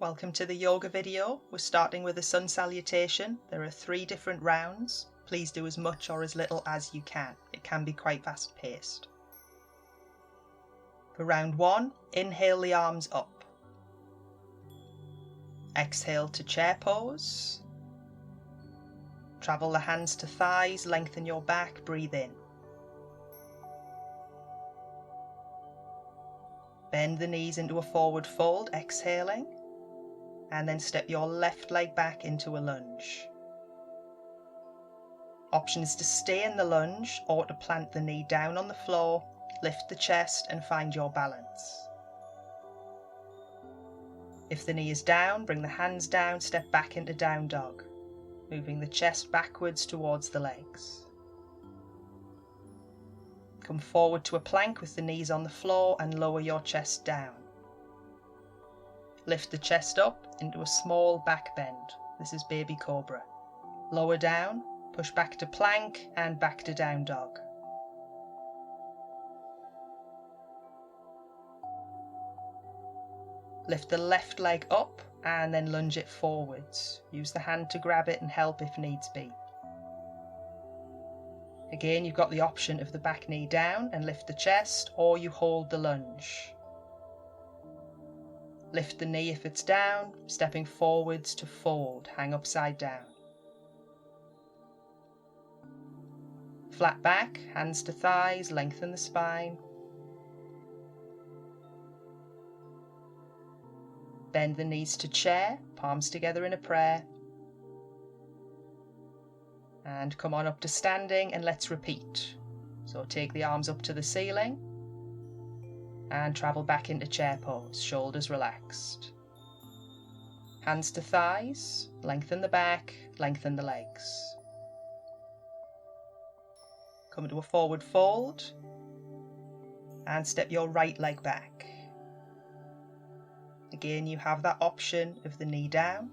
Welcome to the yoga video. We're starting with a sun salutation. There are 3 different rounds. Please do as much or as little as you can. It can be quite fast paced. For round 1, inhale the arms up. Exhale to chair pose. Travel the hands to thighs, lengthen your back, breathe in. Bend the knees into a forward fold, exhaling, and then step your left leg back into a lunge. Option is to stay in the lunge or to plant the knee down on the floor, lift the chest and find your balance. If the knee is down, bring the hands down, step back into down dog, moving the chest backwards towards the legs. Come forward to a plank with the knees on the floor and lower your chest down. Lift the chest up into a small back bend. This is baby cobra. Lower down, push back to plank and back to down dog. Lift the left leg up and then lunge it forwards. Use the hand to grab it and help if needs be. Again, you've got the option of the back knee down and lift the chest, or you hold the lunge. Lift the knee if it's down, stepping forwards to fold, hang upside down. Flat back, hands to thighs, lengthen the spine. Bend the knees to chair, palms together in a prayer. And come on up to standing and let's repeat. So take the arms up to the ceiling and travel back into chair pose, shoulders relaxed. Hands to thighs, lengthen the back, lengthen the legs. Come into a forward fold and step your right leg back. Again, you have that option of the knee down,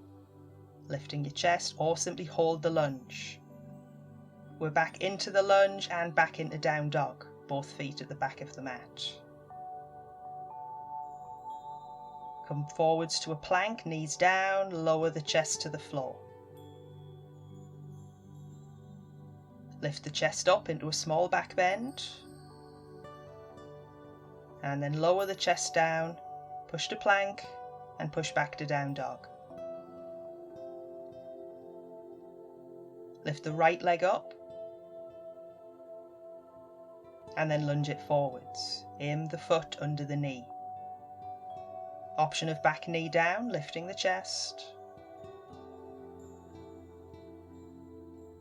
lifting your chest, or simply hold the lunge. We're back into the lunge and back into down dog, both feet at the back of the mat. Come forwards to a plank, knees down, lower the chest to the floor. Lift the chest up into a small back bend. And then lower the chest down, push to plank and push back to down dog. Lift the right leg up and then lunge it forwards. Aim the foot under the knee. Option of back knee down, lifting the chest.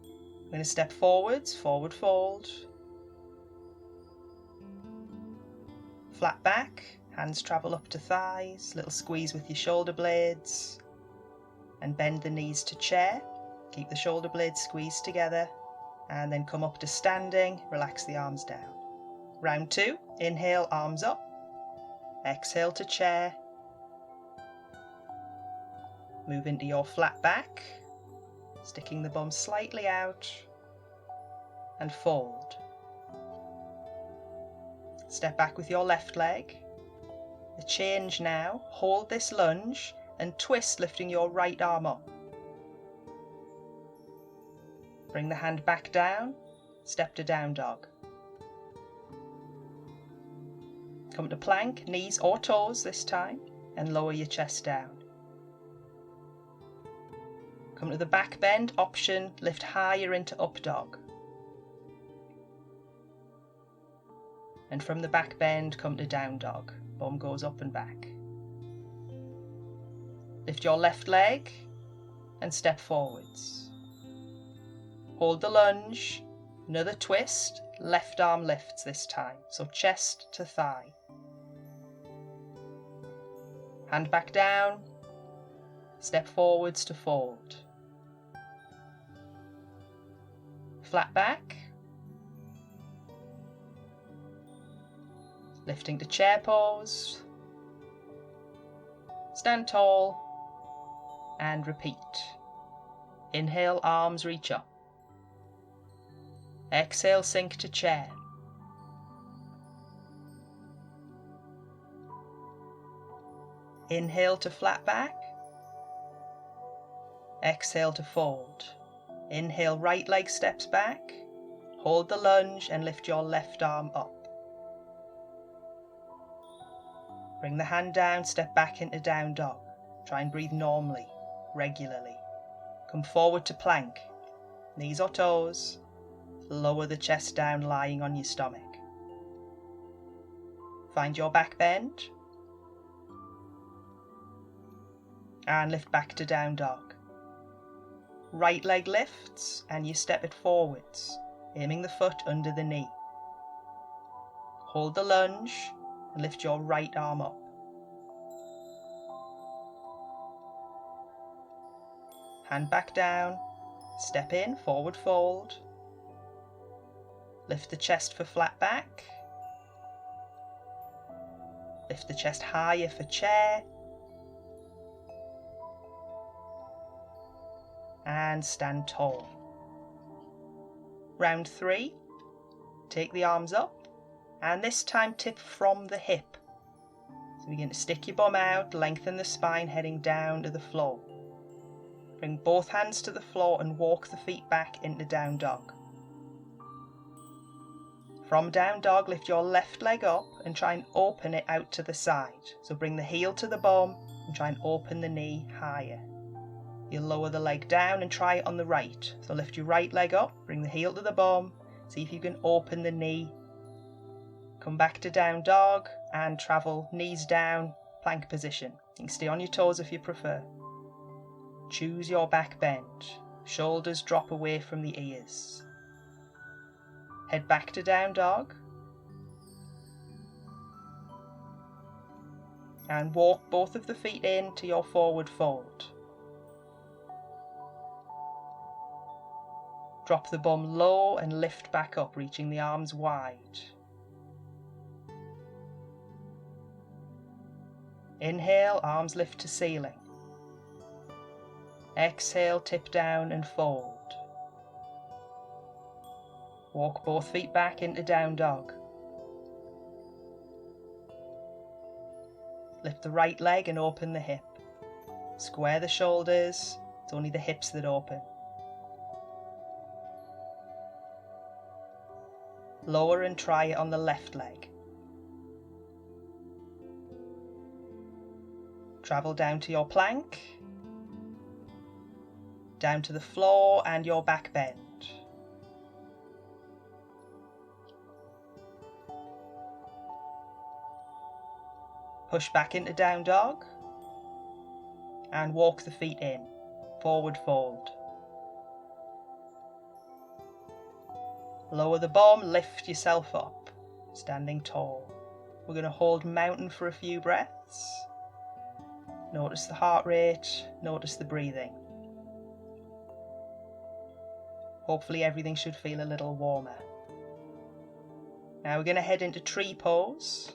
I'm going to step forwards, forward fold. Flat back, hands travel up to thighs, little squeeze with your shoulder blades. And bend the knees to chair. Keep the shoulder blades squeezed together. And then come up to standing, relax the arms down. Round 2, inhale, arms up. Exhale to chair. Move into your flat back, sticking the bum slightly out, and fold. Step back with your left leg. The change now, hold this lunge and twist, lifting your right arm up. Bring the hand back down, step to down dog. Come to plank, knees or toes this time, and lower your chest down. Come to the back bend, option, lift higher into up dog. And from the back bend, come to down dog. Bum goes up and back. Lift your left leg and step forwards. Hold the lunge, another twist, left arm lifts this time, so chest to thigh. Hand back down, step forwards to fold. Flat back, lifting to chair pose, stand tall and repeat. Inhale, arms reach up. Exhale, sink to chair. Inhale to flat back. Exhale to fold. Inhale, right leg steps back. Hold the lunge and lift your left arm up. Bring the hand down, step back into down dog. Try and breathe normally, regularly. Come forward to plank. Knees or toes. Lower the chest down, lying on your stomach. Find your back bend. And lift back to down dog. Right leg lifts and you step it forwards, aiming the foot under the knee. Hold the lunge and lift your right arm up. Hand back down, step in, forward fold. Lift the chest for flat back. Lift the chest higher for chair. And stand tall. Round 3, take the arms up and this time tip from the hip. So begin to stick your bum out, lengthen the spine heading down to the floor. Bring both hands to the floor and walk the feet back into down dog. From down dog, lift your left leg up and try and open it out to the side. So bring the heel to the bum and try and open the knee higher. You'll lower the leg down and try it on the right. So lift your right leg up, bring the heel to the bum, see if you can open the knee. Come back to down dog and travel knees down, plank position. You can stay on your toes if you prefer. Choose your back bend. Shoulders drop away from the ears. Head back to down dog. And walk both of the feet in to your forward fold. Drop the bum low and lift back up, reaching the arms wide. Inhale, arms lift to ceiling. Exhale, tip down and fold. Walk both feet back into down dog. Lift the right leg and open the hip. Square the shoulders, it's only the hips that open. Lower and try it on the left leg. Travel down to your plank, down to the floor and your back bend. Push back into down dog and walk the feet in, forward fold. Lower the bum, lift yourself up, standing tall. We're going to hold mountain for a few breaths. Notice the heart rate, notice the breathing. Hopefully everything should feel a little warmer. Now we're going to head into tree pose.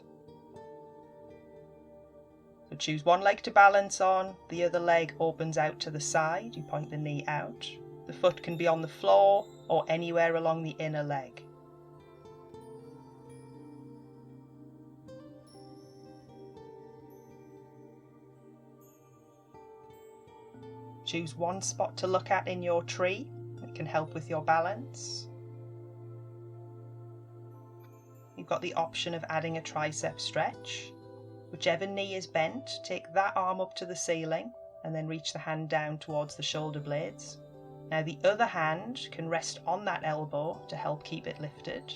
So choose one leg to balance on, the other leg opens out to the side, you point the knee out. The foot can be on the floor or anywhere along the inner leg. Choose one spot to look at in your tree. It can help with your balance. You've got the option of adding a tricep stretch. Whichever knee is bent, take that arm up to the ceiling and then reach the hand down towards the shoulder blades. Now the other hand can rest on that elbow to help keep it lifted,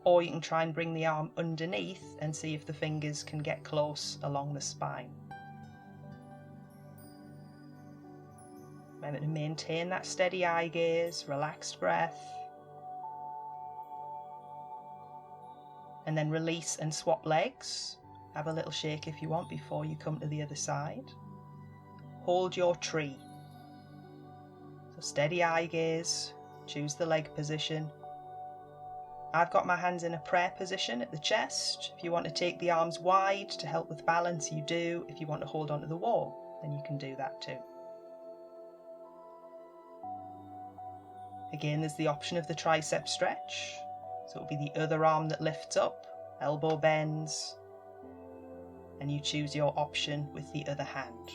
or you can try and bring the arm underneath and see if the fingers can get close along the spine. Remember to maintain that steady eye gaze, relaxed breath, and then release and swap legs. Have a little shake if you want before you come to the other side. Hold your tree. So steady eye gaze, choose the leg position. I've got my hands in a prayer position at the chest. If you want to take the arms wide to help with balance, you do. If you want to hold onto the wall, then you can do that too. Again, there's the option of the tricep stretch. So it'll be the other arm that lifts up, elbow bends, and you choose your option with the other hand.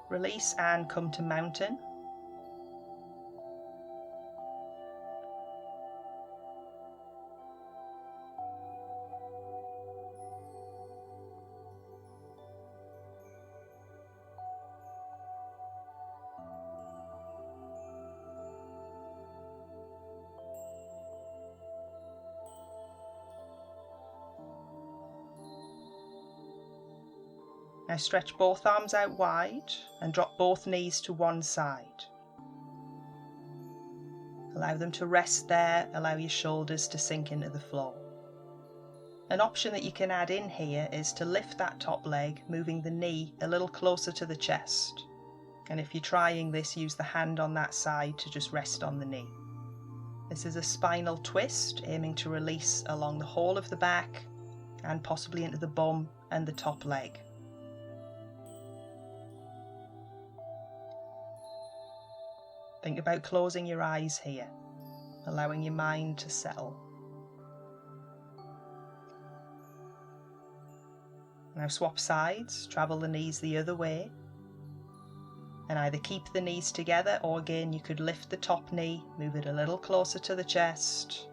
Release and come to mountain. Now stretch both arms out wide and drop both knees to one side. Allow them to rest there, allow your shoulders to sink into the floor. An option that you can add in here is to lift that top leg, moving the knee a little closer to the chest. And if you're trying this, use the hand on that side to just rest on the knee. This is a spinal twist, aiming to release along the whole of the back and possibly into the bum and the top leg. Think about closing your eyes here, allowing your mind to settle. Now swap sides, travel the knees the other way, and either keep the knees together or again you could lift the top knee, move it a little closer to the chest,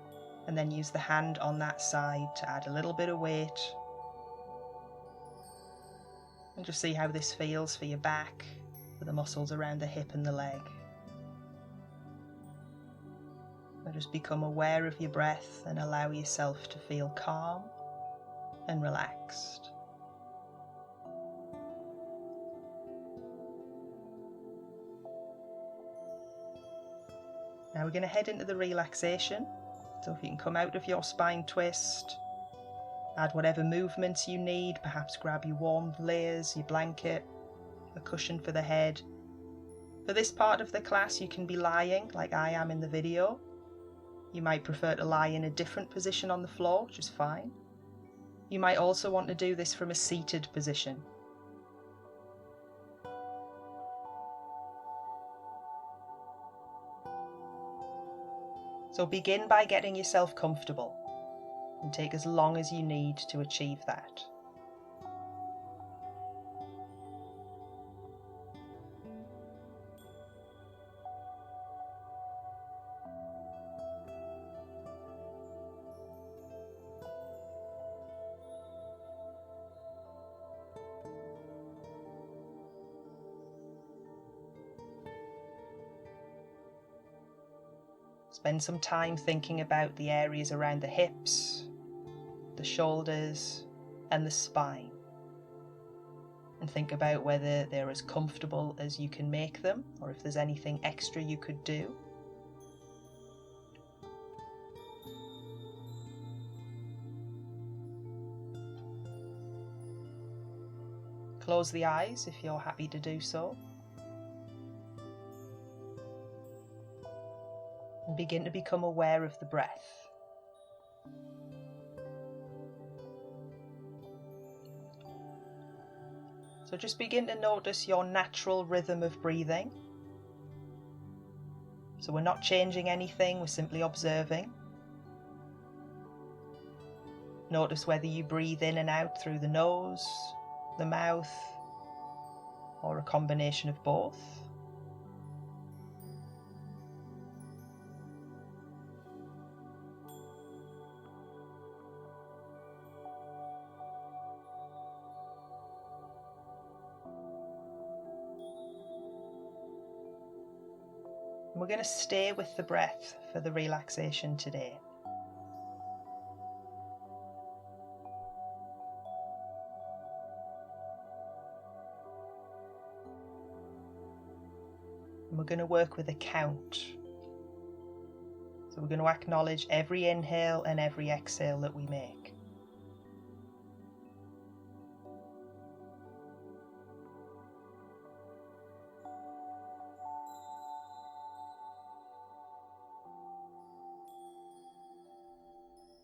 and then use the hand on that side to add a little bit of weight. And just see how this feels for your back, for the muscles around the hip and the leg. And just become aware of your breath and allow yourself to feel calm and relaxed. Now we're going to head into the relaxation. So if you can come out of your spine twist, add whatever movements you need, perhaps grab your warm layers, your blanket, a cushion for the head. For this part of the class you can be lying like I am in the video. You might prefer to lie in a different position on the floor, which is fine. You might also want to do this from a seated position. So begin by getting yourself comfortable and take as long as you need to achieve that. Spend some time thinking about the areas around the hips, the shoulders, and the spine. And think about whether they're as comfortable as you can make them, or if there's anything extra you could do. Close the eyes if you're happy to do so. And begin to become aware of the breath. So just begin to notice your natural rhythm of breathing. So we're not changing anything, we're simply observing. Notice whether you breathe in and out through the nose, the mouth, or a combination of both. We're going to stay with the breath for the relaxation today. And we're going to work with a count. So we're going to acknowledge every inhale and every exhale that we make.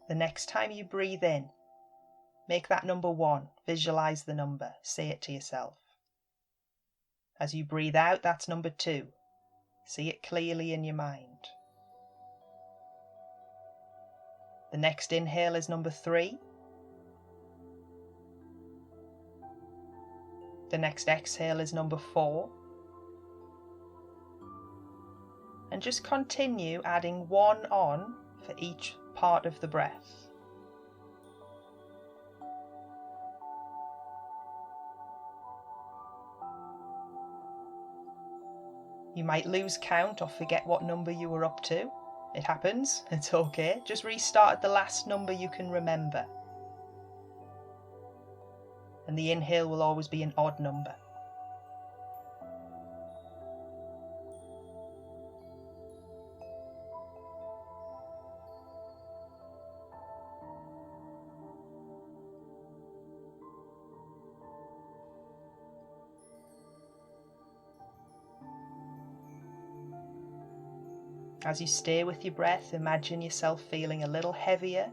The next time you breathe in, make that number 1. Visualize the number. Say it to yourself. As you breathe out, that's number 2. See it clearly in your mind. The next inhale is number 3. The next exhale is number 4. and just continue adding one on for each part of the breath. You might lose count or forget what number you were up to. It happens, it's okay. Just restart at the last number you can remember. And the inhale will always be an odd number. As you stay with your breath, imagine yourself feeling a little heavier.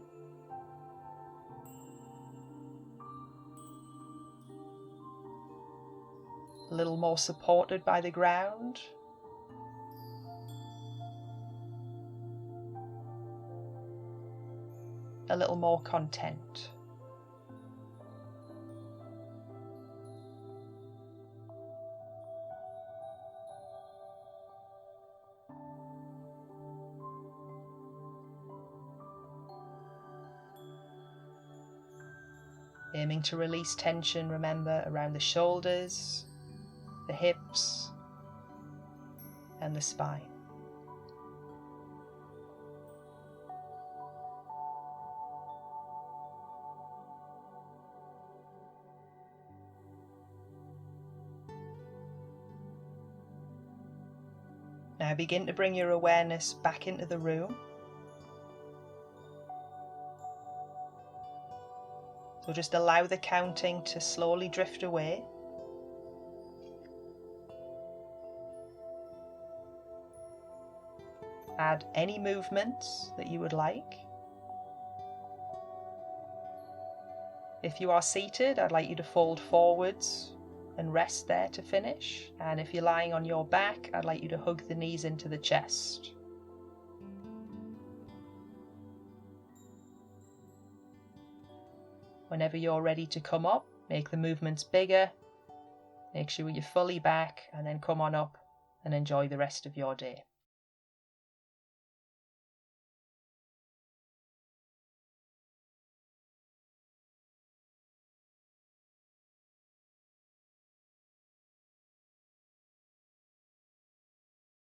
A little more supported by the ground. A little more content. Aiming to release tension, remember, around the shoulders, the hips, and the spine. Now begin to bring your awareness back into the room. So just allow the counting to slowly drift away. Add any movements that you would like. If you are seated, I'd like you to fold forwards and rest there to finish. And if you're lying on your back, I'd like you to hug the knees into the chest. Whenever you're ready to come up, make the movements bigger. Make sure you're fully back and then come on up and enjoy the rest of your day.